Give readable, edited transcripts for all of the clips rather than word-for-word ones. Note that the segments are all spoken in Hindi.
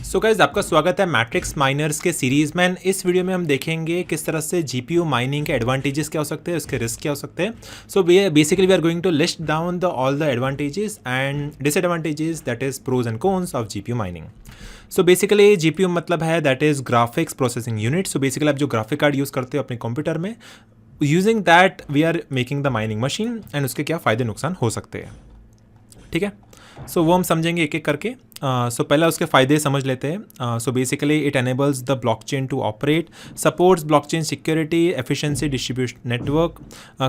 सो गाइस आपका स्वागत है मैट्रिक्स माइनर्स के सीरीज़ में। इस वीडियो में हम देखेंगे किस तरह से जीपीयू माइनिंग के एडवांटेजेस क्या हो सकते हैं, उसके रिस्क क्या हो सकते हैं। So basically we are going to list down the all the advantages and disadvantages, that is pros and cons of GPU mining. So basically GPU मतलब है that is graphics processing unit. So basically आप जो ग्राफिक कार्ड यूज़ करते हो अपने कंप्यूटर में, using that we are making the mining machine and उसके क्या फ़ायदे नुकसान हो सकते हैं, ठीक है। सो वो हम समझेंगे एक एक करके। सो पहला उसके फ़ायदे समझ लेते हैं। So basically it enables the blockchain to operate, supports blockchain security, efficiency, distribution network,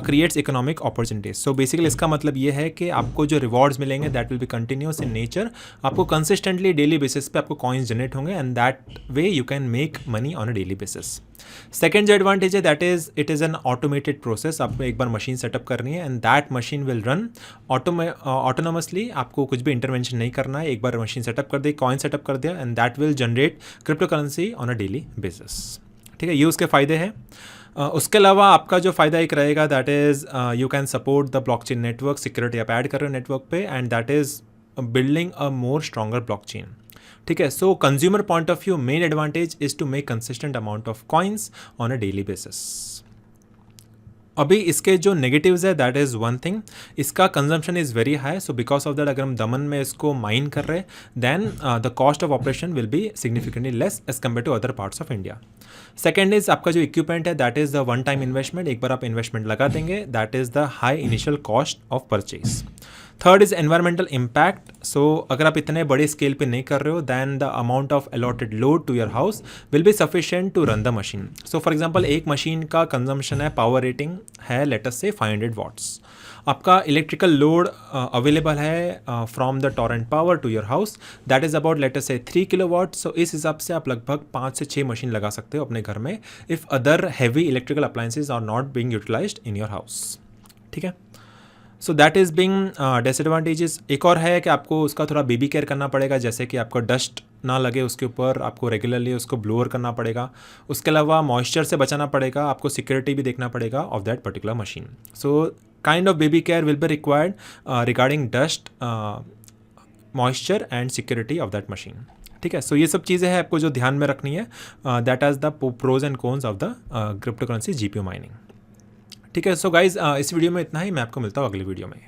creates economic opportunities. So basically इसका मतलब ये है कि आपको जो रिवॉर्ड्स मिलेंगे that will be continuous in nature. आपको कंसिस्टेंटली डेली बेसिस पे आपको कॉइन्स जनरेट होंगे and that way you can make money on a daily basis. Second जो एडवांटेज है that is it is an automated process. आपको एक बार मशीन सेटअप करनी है and that machine will run autonomously. आपको कुछ भी इंटरवेंशन नहीं करना है। एक बार मशीन सेटअप कर दी, कॉइन सेटअप कर दिया and that will generate crypto currency on a daily basis, ठीक है। ये उसके फ़ायदे हैं। उसके अलावा आपका जो फ़ायदा एक रहेगा that is you can support the blockchain network, security आप ऐड कर रहे हो नेटवर्क पे and that is building a more stronger blockchain, ठीक है। So consumer point of view main advantage is to make consistent amount of coins on a daily basis. अभी इसके जो नेगेटिव्स है दैट इज़ वन थिंग, इसका consumption is very high. So because of that अगर हम दमन में इसको माइन कर रहे हैं then the cost of operation will be significantly less as compare to other parts of India. Second is आपका जो इक्विपमेंट है that is the one time investment. एक बार आप इन्वेस्टमेंट लगा देंगे that is the high initial cost of purchase. Third is environmental impact. So अगर आप इतने बड़े स्केल पे नहीं कर रहे हो then the amount of allotted load to your house will be sufficient to run the machine. So for example एक मशीन का कंजम्पशन है, पावर रेटिंग है लेटस से 500 वाट्स। आपका इलेक्ट्रिकल लोड अवेलेबल है from the Torrent power to your house that is about let's say 3 kilowatt. सो इस हिसाब से आप लगभग 5 से 6 मशीन लगा सकते हो अपने घर में if other heavy electrical appliances are not being utilised in your house, ठीक है। So that is being disadvantages. एक और है कि आपको उसका थोड़ा बेबी केयर करना पड़ेगा, जैसे कि आपको डस्ट ना लगे उसके ऊपर, आपको रेगुलरली उसको ब्लोअर करना पड़ेगा। उसके अलावा मॉइस्चर से बचाना पड़ेगा, आपको सिक्योरिटी भी देखना पड़ेगा of that particular machine. So kind of baby care will be required regarding dust, moisture and security of that machine, ठीक है। सो ये सब चीज़ें हैं आपको जो ध्यान में रखनी है। दैट आज the pros and cons of the crypto currency GPU mining, ठीक है। सो गाइज इस वीडियो में इतना ही। मैं आपको मिलता हूँ अगली वीडियो में।